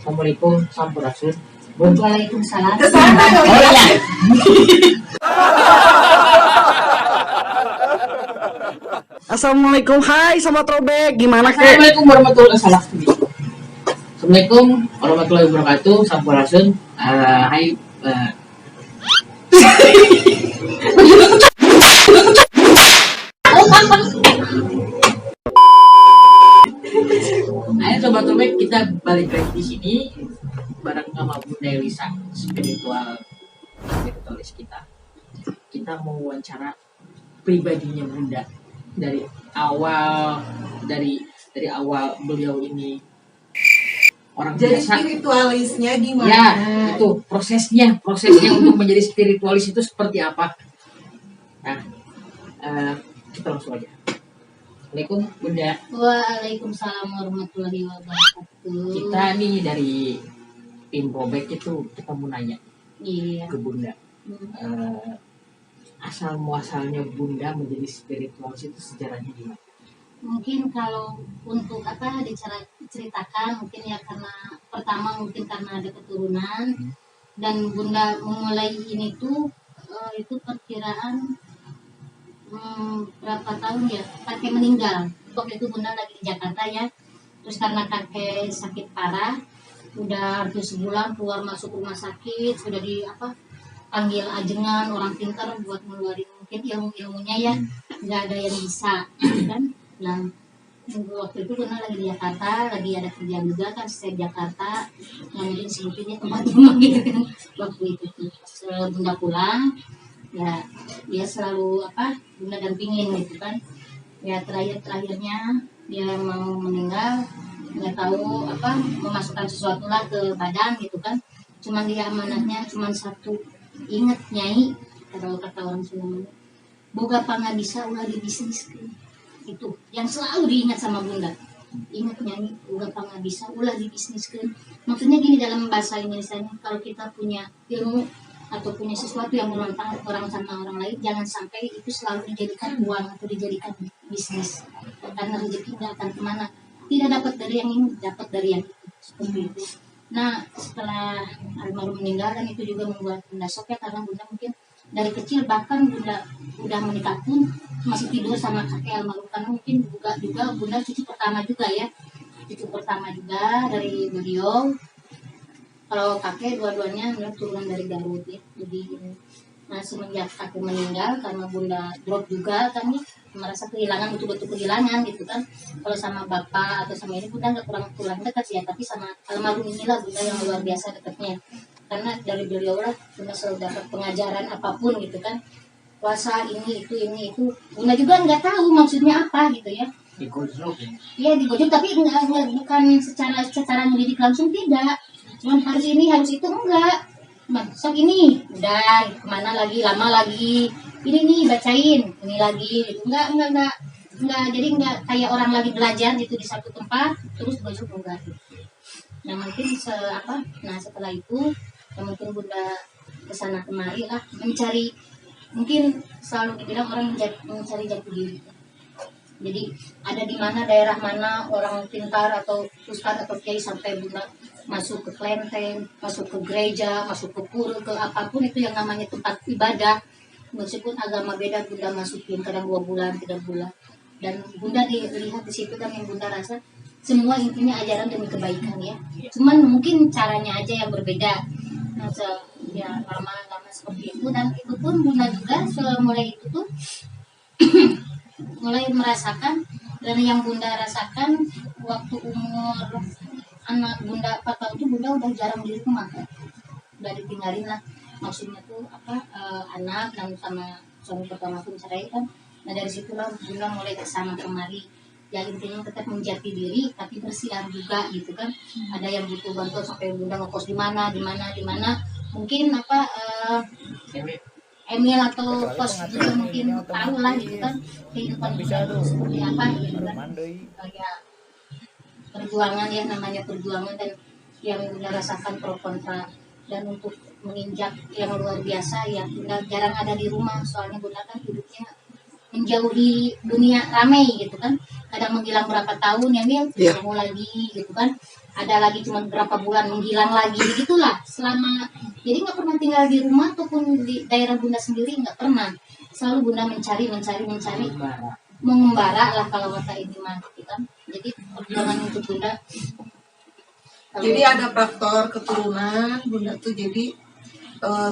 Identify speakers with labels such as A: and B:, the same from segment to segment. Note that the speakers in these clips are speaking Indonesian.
A: Assalamualaikum sampurasun. Bun.
B: Waalaikumsalam.
A: Oh iya.
C: Assalamualaikum, hai sama Trobek, gimana kek?
A: Assalamualaikum warahmatullahi wabarakatuh. Assalamualaikum warahmatullahi wabarakatuh. Sampurasun. Hai. Ayo sobat Trobek, kita balik lagi di sini bareng sama Bunda Elisa, spiritualis kita. Kita mau wawancara pribadinya Bunda dari awal beliau ini orang
B: Jadi
A: biasa.
B: spiritualisnya gimana?
A: Ya, itu prosesnya untuk menjadi spiritualis itu seperti apa? Nah, kita langsung aja. Assalamualaikum Bunda.
D: Waalaikumsalam warahmatullahi wabarakatuh.
A: Kita nih dari tim Robek itu kita mau nanya
D: Iya.
A: ke Bunda. Asal muasalnya Bunda menjadi spiritualis itu sejarahnya gimana?
D: Mungkin kalau untuk diceritakan mungkin ya karena pertama mungkin karena ada keturunan dan Bunda memulai ini tuh itu perkiraan berapa tahun ya kakek meninggal. Waktu itu Bunda lagi di Jakarta ya. Terus karena kakek sakit parah, udah hampir sebulan keluar masuk rumah sakit, sudah panggil ajengan orang pintar buat ngeluarin mungkin ilmunya ya, nggak ada yang bisa kan. Nah waktu itu Bunda lagi di Jakarta, lagi ada kerjaan juga kan saya Jakarta, yang mungkin sebutinnya tempat-tempat gitu kan. Waktu itu setelah Bunda pulang ya dia selalu Bunda dampingin gitu kan. Ya terakhirnya dia mau meninggal, nggak tahu memasukkan sesuatu lah ke badan gitu kan. Cuman dia amanatnya cuman satu, ingat Nyai, kalau kata orang Sunda, boga pangabisa ulah dibisniskeun. Itu yang selalu diingat sama Bunda. Ingat Nyai, boga pangabisa ulah dibisniskeun. Maksudnya gini dalam bahasa Indonesia, kalau kita punya ilmu atau punya sesuatu yang bermanfaat orang sama orang lain, jangan sampai itu selalu dijadikan uang atau dijadikan bisnis, karena rezeki nggak akan kemana, tidak dapat dari yang ini, dapat dari yang itu, seperti itu. Nah setelah almarhum meninggal, dan itu juga membuat Bunda shock ya, karena Bunda mungkin dari kecil bahkan Bunda udah menikah pun masih tidur sama kakek almarhum, karena mungkin juga Bunda cucu pertama juga ya, dari beliau. Kalau kakek dua-duanya turunan dari Garut ya. Jadi nah semenjak kakek meninggal, karena Bunda drop juga kan ya, merasa kehilangan, betul-betul kehilangan gitu kan. Kalau sama bapak atau sama ini Bunda nggak kurang dekat sih ya, tapi sama almarhum inilah Bunda yang luar biasa dekatnya. Karena dari beliau lah Bunda selalu dapat pengajaran apapun gitu kan. Puasa ini itu Bunda juga nggak tahu maksudnya apa gitu ya.
A: Digojlok ya?
D: Iya digojok, tapi bukan secara mendidik langsung, tidak. Cuman harus ini harus itu, enggak. Sok ini udah kemana lagi, lama lagi ini nih bacain ini lagi gitu. Enggak, jadi enggak kayak orang lagi belajar gitu di satu tempat terus belajar enggak. Nah mungkin nah setelah itu ya mungkin Bunda kesana kemari lah mencari, mungkin selalu dibilang orang mencari jati diri. Jadi ada di mana, daerah mana orang pintar atau ustadz atau kiai sampai Bunda masuk ke kelenteng, masuk ke gereja, masuk ke pura, ke apapun itu yang namanya tempat ibadah, meskipun agama beda Bunda masukin, kadang 2 bulan 3 bulan, dan Bunda dilihat di situ kan yang Bunda rasa semua intinya ajaran demi kebaikan ya. Cuman mungkin caranya aja yang berbeda. Nah, ya lama-lama seperti itu, dan itu pun Bunda juga mulai itu tuh mulai merasakan, dan yang Bunda rasakan waktu umur anak Bunda 4 tahun itu Bunda udah jarang di rumah kan, udah ditinggalin lah, maksudnya tuh anak dan sama suami pertama pun cerai kan. Nah dari situlah Bunda mulai kesana kemari ya, intinya tetap menjati diri tapi bersiar juga gitu kan. Ada yang butuh bantuan sampai Bunda ngekos di mana mungkin Emil atau kos juga mungkin tahu lah gitu kan kehidupan Bunda seperti apa gitu kan. Kayak perjuangan ya, namanya perjuangan, dan yang Bunda rasakan pro kontra, dan untuk menginjak yang luar biasa ya Bunda jarang ada di rumah, soalnya Bunda kan hidupnya menjauhi dunia ramai gitu kan. Kadang menghilang berapa tahun ya Mil,
C: Iya.
D: ketemu lagi gitu kan. Ada lagi cuma berapa bulan menghilang lagi, begitulah selama. Jadi nggak pernah tinggal di rumah ataupun di daerah Bunda sendiri, nggak pernah. Selalu Bunda mencari, mengembara lah kalau kata ini mah gitu kan. Jadi perjuangan untuk Bunda.
B: Jadi ada faktor keturunan Bunda tuh, jadi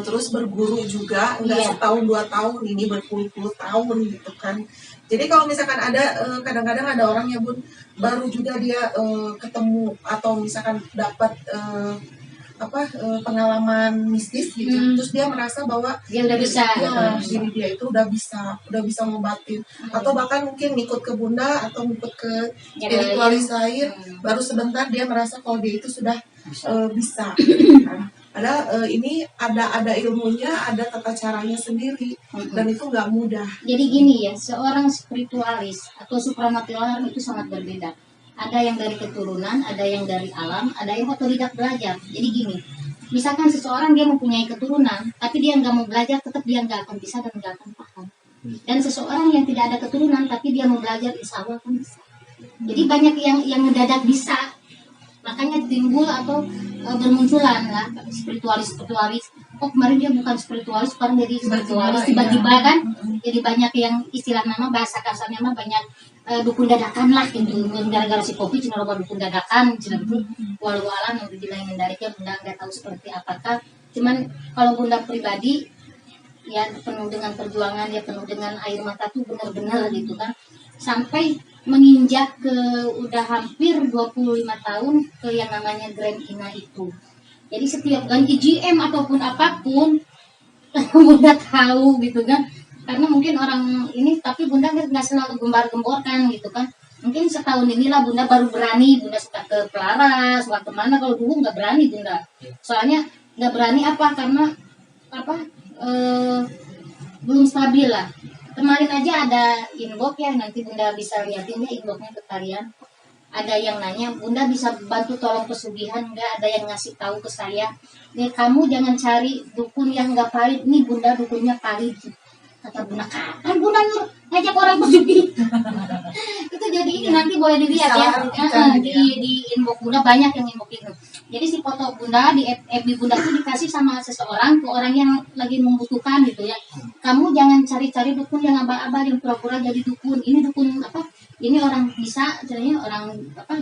B: terus berguru juga, nggak
D: Iya.
B: setahun 2 tahun, ini berpuluh-puluh tahun gitu kan. Jadi kalau misalkan ada kadang-kadang ada orang yang Bun baru juga dia ketemu atau misalkan dapat pengalaman mistis gitu, terus dia merasa bahwa
D: Dia udah bisa.
B: diri dia itu udah bisa ngobatin, atau bahkan mungkin ngikut ke Bunda atau ngikut ke
D: Yang
B: spiritualis
D: lain.
B: lain, baru sebentar dia merasa kalau dia itu sudah bisa. Nah, padahal ini ada ilmunya, ada tata caranya sendiri, dan itu nggak mudah.
D: Jadi gini ya, seorang spiritualis atau supranatural itu sangat berbeda. Ada yang dari keturunan, ada yang dari alam, ada yang otodidak belajar. Jadi gini, misalkan seseorang dia mempunyai keturunan, tapi dia nggak mau belajar, tetap dia nggak akan bisa dan nggak akan paham. Dan seseorang yang tidak ada keturunan, tapi dia mau belajar, insya Allah akan bisa. Jadi banyak yang mendadak bisa, makanya timbul atau bermunculan lah spiritualis. Oh kemarin dia bukan spiritualis, sekarang jadi spiritualis tiba-tiba kan. Jadi banyak yang istilah nama bahasa kasarnya mah banyak dukun dadakan lah gitu. Gara-gara si kopi cina loba dukun dadakan, cina itu walau alam yang dibilang mendariknya Bunda nggak tahu seperti apakah. Cuman kalau Bunda pribadi ya penuh dengan perjuangan, ya penuh dengan air mata tuh benar-benar gitu kan. Sampai menginjak ke udah hampir 25 tahun ke yang namanya Grand Ina itu. Jadi setiap ganti GM ataupun apapun Bunda tahu gitu kan. Karena mungkin orang ini, tapi Bunda nggak selalu gembar-gemborkan gitu kan. Mungkin setahun inilah Bunda baru berani, Bunda suka ke Pelaras, suka kemana, kalau dulu nggak berani Bunda. Soalnya nggak berani karena belum stabil lah. Kemarin aja ada inbox ya, nanti Bunda bisa liatin ya inboxnya ke kalian. Ada yang nanya, Bunda bisa bantu tolong pesugihan nggak? Ada yang ngasih tahu ke saya, nih kamu jangan cari dukun yang nggak valid, nih Bunda dukunnya valid. Kata Bunda, kapan Bunda ngajak orang pesugihan? Itu jadi ini nanti boleh dilihat ya. Di inbox Bunda banyak yang inbox itu. Jadi si foto Bunda di FB Bunda itu dikasih sama seseorang ke orang yang lagi membutuhkan gitu ya. Kamu jangan cari-cari dukun yang abal-abal, yang pura-pura jadi dukun. Ini dukun apa? Ini orang bisa, caranya orang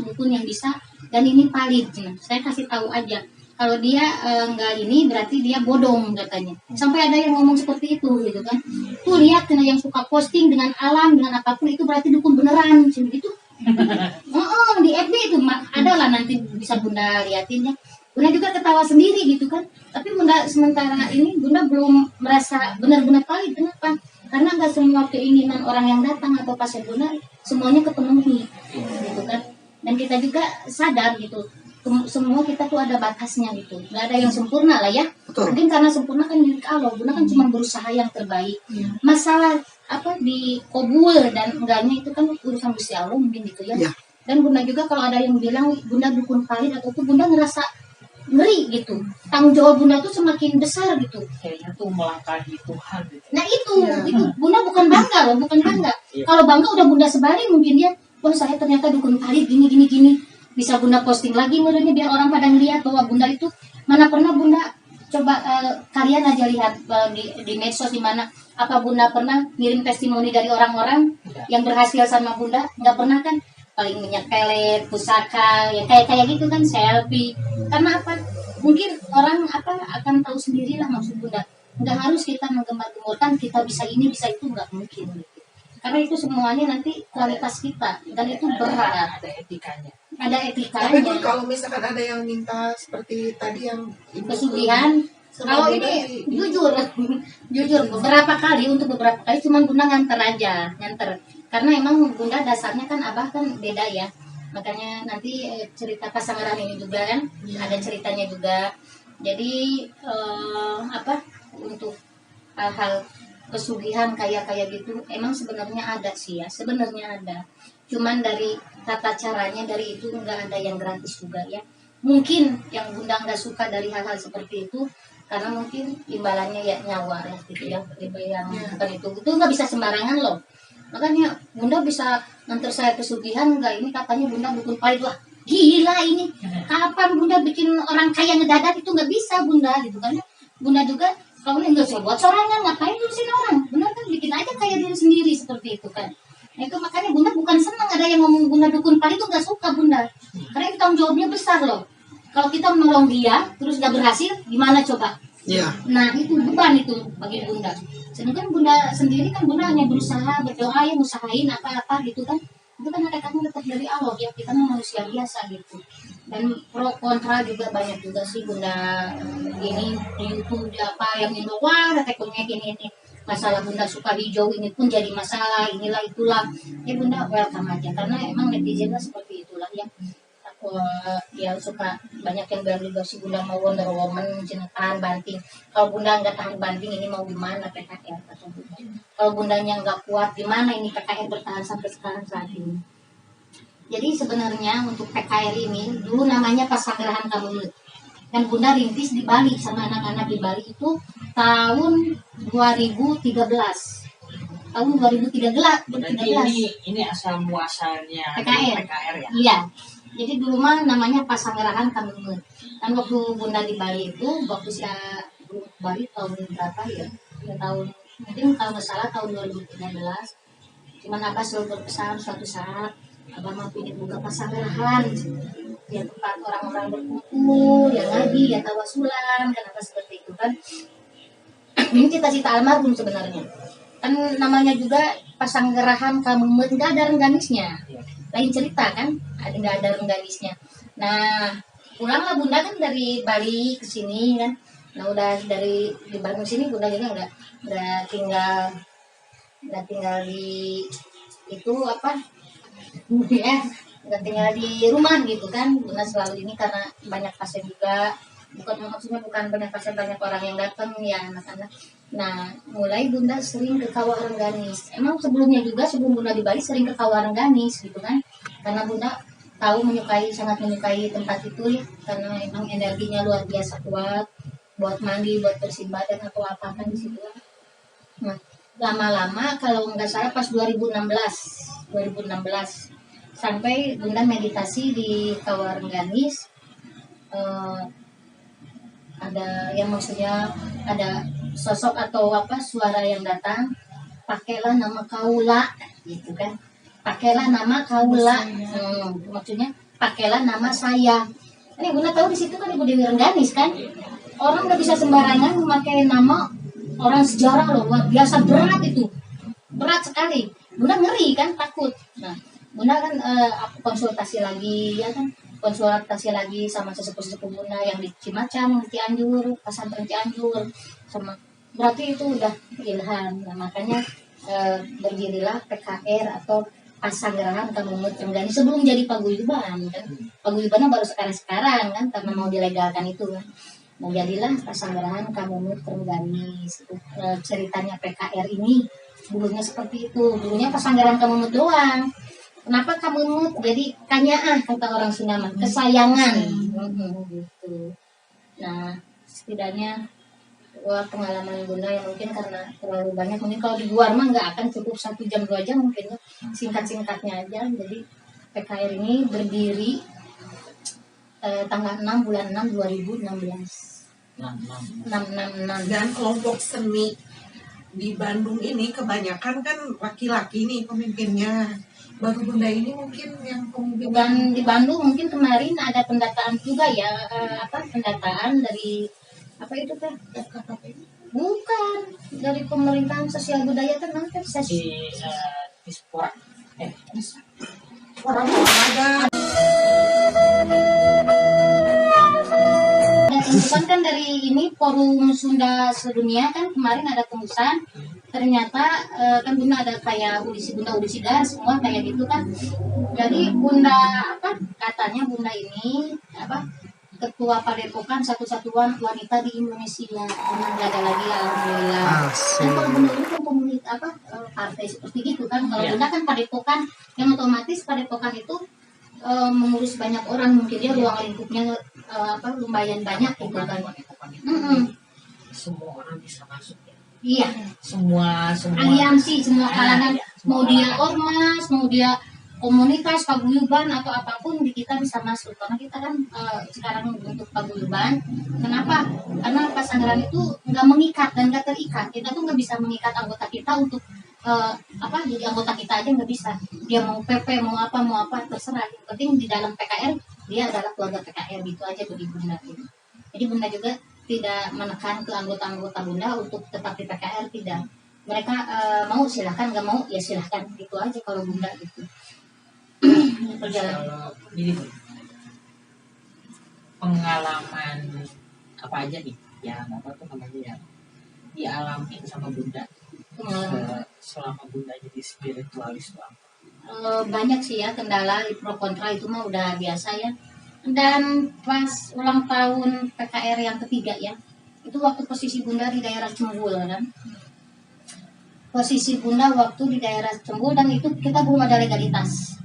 D: dukun yang bisa, dan ini valid. Saya kasih tahu aja. Kalau dia nggak ini berarti dia bodong katanya. Sampai ada yang ngomong seperti itu gitu kan. Tuh lihat yang suka posting dengan alam, dengan apapun itu berarti dukun beneran. Gitu. Di FB itu ada lah, nanti bisa Bunda liatin ya. Bunda juga ketawa sendiri gitu kan. Tapi Bunda sementara ini Bunda belum merasa benar-benar valid. Kenapa? Karena nggak semua keinginan orang yang datang atau pasien Bunda semuanya kepenuhi gitu kan. Dan kita juga sadar gitu, semua kita tuh ada batasnya gitu, nggak ada yang sempurna lah ya.
C: Betul.
D: Mungkin karena sempurna kan milik Allah, Bunda kan cuma berusaha yang terbaik. Masalah di kobul dan enggaknya itu kan urusan Gusti Allah mungkin gitu ya. Dan Bunda juga kalau ada yang bilang Bunda dukun valid atau itu, Bunda ngerasa ngeri gitu, tanggung jawab Bunda tuh semakin besar gitu.
A: Kayaknya tuh melangkahi Tuhan gitu.
D: Nah itu Bunda bukan bangga loh, bukan bangga. Kalau bangga udah Bunda sebarin mungkin ya, oh saya ternyata dukun valid gini. Bisa Bunda posting lagi mulutnya biar orang pada ngeliat bahwa Bunda itu, mana pernah Bunda coba kalian aja lihat di medsos di mana, apa Bunda pernah ngirim testimoni dari orang-orang yang berhasil sama Bunda? Nggak pernah kan? Paling minyak pelet, pusaka, ya kayak gitu kan, selfie. Karena apa? Mungkin orang akan tahu sendirilah maksud Bunda. Nggak harus kita menggembar-gemborkan kita bisa ini bisa itu, nggak mungkin. Karena itu semuanya nanti kualitas kita, dan itu berat.
A: Ada etikanya.
D: Ada
B: Tapi
D: etikanya.
B: Bun, kalau misalkan ada yang minta seperti tadi yang
D: Pesugihan. Kalau ini jujur beberapa kali cuman Bunda nganter. Karena emang Bunda dasarnya kan Abah kan beda ya. Makanya nanti cerita pasangan ini juga kan ada ceritanya juga. Jadi untuk hal-hal pesugihan kayak gitu emang sebenarnya ada sih ya, sebenarnya ada. Cuman dari tata caranya, dari itu nggak ada yang gratis juga ya. Mungkin yang Bunda nggak suka dari hal-hal seperti itu karena mungkin imbalannya ya nyawa ya gitu ya. Yang bukan itu nggak bisa sembarangan loh. Makanya Bunda bisa nganter saya pesugihan enggak, ini katanya Bunda dukun palit. Wah gila ini, kapan Bunda bikin orang kaya ngedadak? Itu nggak bisa Bunda gitu kan. Bunda juga kalau nggak usah buat sorangan, ngapain ngurusin orang, Bunda kan bikin aja kaya diri sendiri seperti itu kan. Nah, itu makanya Bunda bukan senang ada yang ngomong Bunda dukun palit, itu nggak suka Bunda, karena itu tanggung jawabnya besar loh. Kalau kita menolong dia terus nggak berhasil gimana coba?
C: Iya.
D: Nah itu beban itu bagi Bunda. Sedangkan Bunda sendiri kan Bunda hanya berusaha berdoa ya, usahain apa-apa gitu kan. Itu kan ada kamu tetap dari Allah ya, kita manusia biasa gitu. Dan pro kontra juga banyak juga sih Bunda, ini di YouTube apa yang Indo, wah ada tekunnya gini ini. Masalah Bunda suka hijau ini pun jadi masalah, inilah itulah. Ya Bunda welcome aja, karena emang netizennya seperti itulah ya. Ya suka banyak yang bilang juga si Bunda mau Wonder Woman, cina tahan banting. Kalau Bunda nggak tahan banting ini mau gimana PKR kata Bunda. Kalau Bundanya nggak kuat gimana ini PKR bertahan sampai sekarang saat ini. Jadi sebenarnya untuk PKR ini dulu namanya Pasanggerahan Kamemut, dan Bunda rintis di Bali sama anak-anak di Bali itu tahun 2013. Tahun 2013.
A: Berarti ini asal muasalnya
D: PKR
A: ya.
D: Iya. Jadi dulu mah namanya Pasanggerahan Kamemut. Dan waktu Bunda di Bali itu, waktu saya Bali tahun berapa ya? Ya tahun, mungkin kalau nggak salah tahun 2013. Cuman Abah selalu berpesan suatu saat Abah mau ingin buka pasanggerahan, ya tempat orang-orang berkumpul, ya ngaji, ya tawasulan, kenapa seperti itu kan? Ini cita-cita almarhum sebenarnya. Kan namanya juga Pasanggerahan Kamemut, nggak ada rengganisnya. Lain cerita kan, nggak ada rengganisnya. Nah, pulanglah Bunda kan dari Bali ke sini kan. Nah, udah dari di Bandung sini Bunda juga nggak tinggal di itu apa? Ya, nggak tinggal di rumah gitu kan. Bunda selalu ini karena banyak pasien juga. Maksudnya bukan banyak pasien, banyak orang yang datang ya anak-anak. Nah, mulai Bunda sering ke Kawah Rengganis. Emang sebelumnya juga sebelum Bunda di Bali sering ke Kawah Rengganis gitu kan. Karena Bunda tahu sangat menyukai tempat itu ya, karena emang energinya luar biasa kuat buat mandi, buat bersih badan atau apa kan di situ. Nah, lama-lama kalau nggak salah pas 2016 sampai Bunda meditasi di Kawah Rengganis. Ada yang maksudnya ada sosok atau apa suara yang datang, pakailah nama Kaula gitu kan, pakailah nama Kaula, maksudnya pakailah nama saya. Ini Bunda tahu di situ kan Ibu Dewi Rengganis kan, orang nggak bisa sembarangan memakai nama orang sejarah loh, luar biasa berat itu, berat sekali. Bunda ngeri kan, takut. Nah, Bunda kan konsultasi lagi ya kan, konsultasi lagi sama sesepuh-sesepuh Bunda yang di Cimacan, di Cianjur, pesantren Cianjur, sama berarti itu udah ilham. Nah, makanya berdirilah PKR atau Pasanggerahan Kamemut Rengganis sebelum jadi paguyuban kan. Paguyubannya baru sekarang kan karena mau dilegalkan itu kan. Nah, jadilah Pasanggerahan Kamemut Rengganis. Ceritanya PKR ini dulunya seperti itu. Dulunya Pasanggerahan Kamemut doang. Kenapa Kamemut? Jadi kanyaah kata orang Sunda, kesayangan. Gitu. Nah, setidaknya pengalaman Bunda yang mungkin karena terlalu banyak, mungkin kalau di luar mah nggak akan cukup 1 jam 2 jam, mungkin singkat-singkatnya aja. Jadi PKR ini berdiri tanggal 6 bulan 6 2016. 666.
B: Dan kelompok seni di Bandung ini kebanyakan kan laki-laki nih pemimpinnya. Baru Bunda ini mungkin yang pemimpin.
D: Dan di Bandung mungkin kemarin ada pendataan juga ya, pendataan dari apa itu teh? Bukan, dari pemerintahan sosial budaya kan nanti
A: Di Dispora.
B: Orang olahraga.
D: Dan tembusan kan dari ini Forum Sunda Sedunia kan kemarin ada tembusan. Ternyata kan Bunda ada kayak audisi dar semua kayak gitu kan. Jadi Bunda katanya Bunda ini ketua Padepokan satu-satuan wanita di Indonesia. Bunda nggak ada lagi alhamdulillah. Dan kalau Bunda itu kan komunitas partai seperti gitu kan. Kalau Bunda kan Padepokan yang otomatis Padepokan itu mengurus banyak orang, mungkin dia ruang lingkupnya lumayan banyak gitu kan.
A: Semua orang bisa masuk ya.
D: Iya.
A: Semua
D: Aliansi semua kalangan, mau dia ormas, mau dia komunitas, paguyuban atau apapun di kita bisa masuk karena kita kan sekarang untuk paguyuban. Kenapa? Karena Pasanggaran itu nggak mengikat dan nggak terikat. Kita tuh nggak bisa mengikat anggota kita untuk jadi anggota kita aja nggak bisa. Dia mau PP mau apa terserah. Yang penting di dalam PKR dia adalah keluarga PKR gitu aja bagi Bunda. Gitu. Jadi Bunda juga tidak menekan ke anggota-anggota Bunda untuk tetap di PKR, tidak. Mereka mau silahkan, nggak mau ya silahkan gitu aja kalau Bunda gitu.
A: Kalau gini Bu, pengalaman apa aja nih yang apa tuh namanya yang dialami sama Bunda selama Bunda jadi spiritualis itu apa?
D: Banyak sih ya kendala pro kontra itu mah udah biasa ya. Dan pas ulang tahun PKR yang ketiga ya, itu waktu posisi Bunda di daerah Cembul kan. Posisi Bunda waktu di daerah Cembul dan itu kita belum ada legalitas.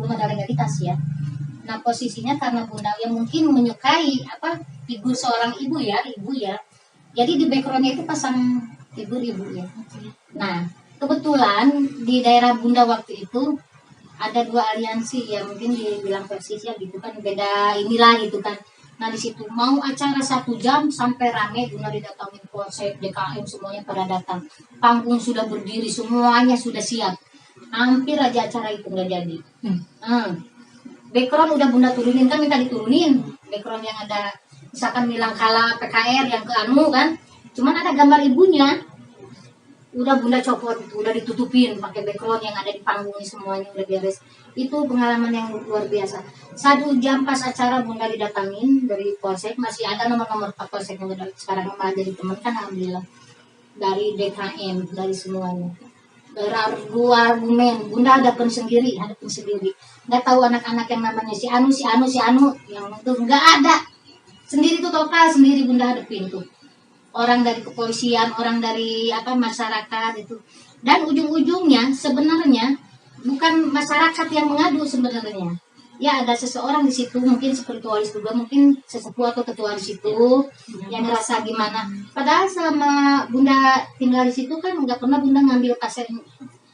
D: Belum ada legalitas ya. Nah posisinya karena Bunda yang mungkin menyukai figur seorang ibu ya. Jadi di backgroundnya itu pasang figur ibu ya. Nah kebetulan di daerah Bunda waktu itu ada 2 aliansi ya, mungkin dibilang persis ya gitu kan, beda inilah gitu kan. Nah di situ mau acara 1 jam sampai rame, Bunda didatangin Polsek, DKM semuanya pada datang. Panggung sudah berdiri, semuanya sudah siap. Hampir aja acara itu nggak jadi. Background udah Bunda turunin kan, minta diturunin. Background yang ada misalkan bilang kala PKR yang ke anu kan, cuman ada gambar ibunya. Udah Bunda copot, udah ditutupin pakai background yang ada di panggungnya semuanya udah beres. Itu pengalaman yang luar biasa. 1 jam pas acara Bunda didatangin dari Polsek, masih ada nomor-nomor Pak Polsek yang udah sekarang malah jadi teman kan alhamdulillah. Dari DKM, dari semuanya. Dua argumen, Bunda hadapin sendiri. Nggak tahu anak-anak yang namanya si Anu, yang itu nggak ada. Sendiri tuh total sendiri Bunda hadapin tuh. Orang dari kepolisian, orang dari masyarakat itu. Dan ujung-ujungnya sebenarnya bukan masyarakat yang mengadu sebenarnya. Ya ada seseorang di situ mungkin spiritualis juga, mungkin sesepuh atau ketua di situ yang ngerasa gimana. Padahal selama Bunda tinggal di situ kan nggak pernah Bunda ngambil pasien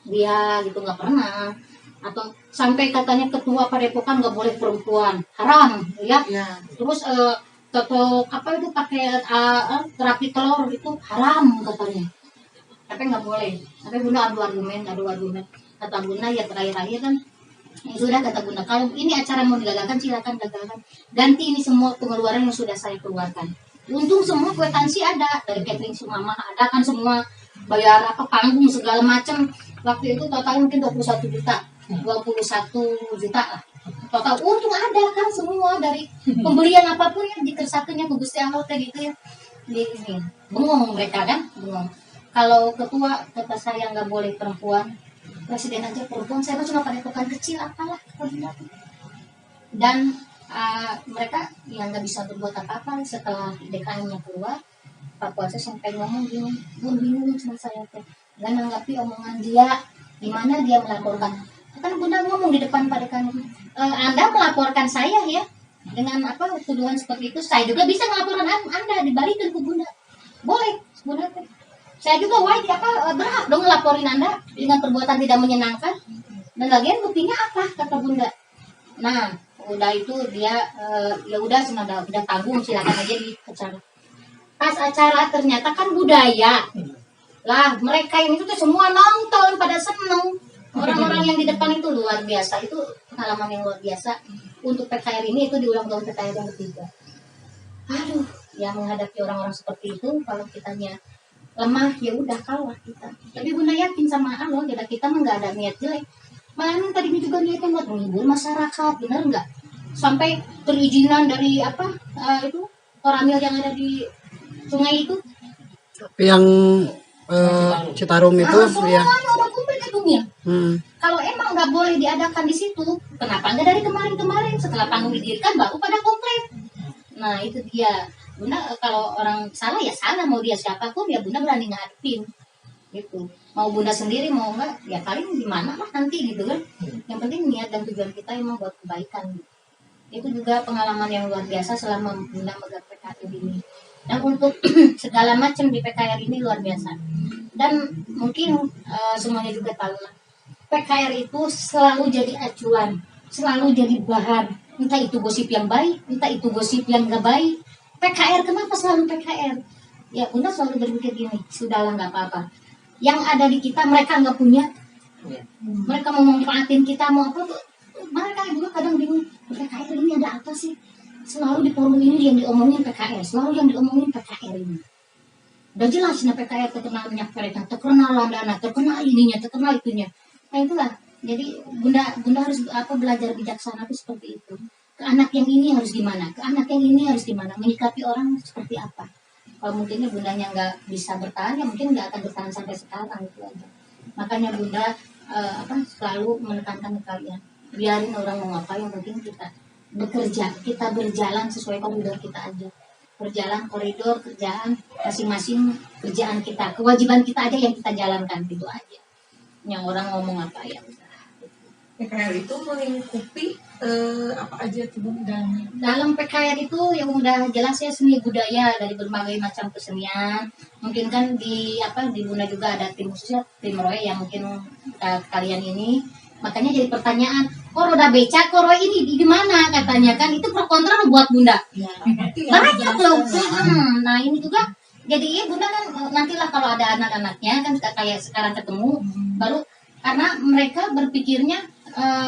D: dia gitu, nggak pernah. Atau sampai katanya ketua Padepokan nggak boleh perempuan, haram ya. Terus toto itu pakai terapi telur itu haram katanya. Tapi nggak boleh. Tapi Bunda adu argumen. Kata Bunda ya terakhir kan. Ya sudah kata Bunda, kalau ini acara mau digagalkan silakan gagalkan. Ganti ini semua pengeluaran yang sudah saya keluarkan. Untung semua kwitansi ada dari catering Sumama ada kan semua, bayar panggung segala macam. Waktu itu total mungkin 21 juta lah. Total untung ada kan semua dari pembelian apapun yang dikersaknya ke Gusti Allah gitu ya. Ini bengong mereka kan, bengong. Kalau ketua kata saya nggak boleh perempuan, presiden aja perempuan, saya cuma Padepokan kecil apalah. Dan mereka yang nggak bisa berbuat apa-apa. Setelah DKM-nya keluar, Pak Kuasa sampai ngomong gini, bingung sama saya teh, nggak nanggapi omongan dia, gimana dia melaporkan. Kan Bunda ngomong di depan Pak Dekan, Anda melaporkan saya ya dengan tuduhan seperti itu, saya juga bisa melaporkan Anda, dibalikin ke Bunda, boleh Bunda. Saya juga berhak dong ngelaporin Anda dengan perbuatan tidak menyenangkan. Dan lagian buktinya apa kata Bunda. Nah udah itu dia ya udah tanggung, silakan aja di acara. Pas acara ternyata kan budaya lah, mereka ini tuh semua nonton pada seneng. Orang-orang yang di depan itu luar biasa. Itu pengalaman yang luar biasa untuk PKR ini. Itu di ulang tahun PKR yang ketiga. Aduh, ya menghadapi orang-orang seperti itu, kalau kitanya lemah ya udah kalah kita. Tapi Bunda yakin sama Allah, kita mah nggak ada niat jelek. Malah tadinya juga niatnya buat menghibur masyarakat, benar nggak? Sampai perizinan dari itu koramil yang ada di sungai itu.
C: Yang Citarum itu ya.
D: Semuanya udah kumpul gedungnya. Kalau emang nggak boleh diadakan di situ, kenapa nggak dari kemarin setelah panggung didirikan baru pada komplit? Nah itu dia. Bunda kalau orang salah ya salah, mau dia siapapun ya Bunda berani ngadepin gitu. Mau Bunda sendiri mau enggak ya paling gimana lah nanti gitu kan. Yang penting niat dan tujuan kita emang buat kebaikan. Itu juga pengalaman yang luar biasa selama Bunda megang PKR ini. Dan untuk segala macam di PKR ini luar biasa. Dan mungkin semuanya juga tahu lah, PKR itu selalu jadi acuan, selalu jadi bahan. Entah itu gosip yang baik, entah itu gosip yang gak baik. PKR, kenapa selalu PKR? Ya Bunda selalu berpikir gini, sudahlah nggak apa-apa. Yang ada di kita mereka nggak punya.
A: Iya.
D: Mereka mau manfaatin kita mau apa tuh? Mereka juga kadang bingung, PKR ini ada apa sih? Selalu di forum ini yang diomongin PKR, selalu yang diomongin PKR ini. Udah jelas nah PKR terkenal minyak goreng, terkenal landana, terkenal ininya, terkenal itunya. Nah itulah. Jadi Bunda harus belajar bijaksana itu seperti itu. Ke anak yang ini harus gimana? Ke anak yang ini harus gimana? Menyikapi orang seperti apa? Kalau mungkinnya Bundanya nggak bisa bertahan, ya mungkin nggak akan bertahan sampai sekarang itu aja. Makanya Bunda selalu menekankan ke kalian, biarin orang mau apa, yang penting kita bekerja, kita berjalan sesuai koridor kita aja, berjalan koridor kerjaan masing-masing, kerjaan kita, kewajiban kita aja yang kita jalankan, gitu aja. Yang orang ngomong apa ya udah.
B: PKR itu melingkupi apa aja tuh Bunda?
D: Dalam PKR itu yang udah jelas ya seni budaya dari berbagai macam kesenian. Mungkin kan di Bunda juga ada tim khususnya, tim Roy yang mungkin kalian ini. Makanya jadi pertanyaan, kok roda becak, kok Roy ini gimana katanya kan, itu pro kontra buat Bunda.
B: Ya,
D: Banyak loh. Nah ini juga jadi Bunda kan nantilah kalau ada anak-anaknya kan kayak sekarang ketemu baru, karena mereka berpikirnya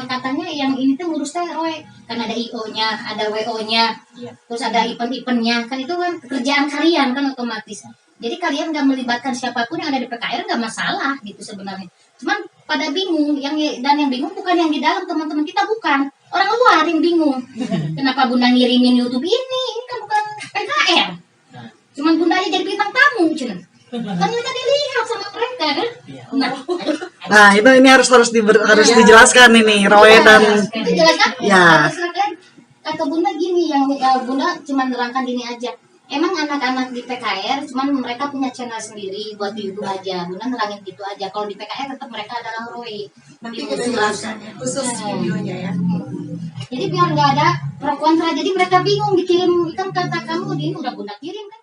D: katanya yang ini tuh ngurus teh Roy, kan ada IO-nya, ada WO-nya, terus ada event-eventnya, kan itu kan pekerjaan kalian kan otomatis. Jadi kalian nggak melibatkan siapapun yang ada di PKR nggak masalah gitu sebenarnya. Cuman pada bingung, yang bingung bukan yang di dalam teman-teman kita, bukan orang luar yang bingung. Kenapa Bunda ngirimin YouTube ini kan bukan PKR. Cuman Bunda aja jadi bintang tamu, cuman. Kan mereka dilihat sama mereka kan.
C: Nah, ini harus dijelaskan ini Roy dan
D: itu jelas kan?
C: ya.
D: Kata Bunda gini, yang Bunda cuma nerangkan gini aja. Emang anak-anak di PKR cuman mereka punya channel sendiri buat di YouTube aja. Bunda nerangin gitu aja. Kalau di PKR tetap mereka adalah Roy.
B: Nanti kita jelaskan ya, khusus videonya ya.
D: Jadi biar nggak ada pro kontra. Jadi mereka bingung dikirim, kan kata kamu ini udah Bunda kirim kan.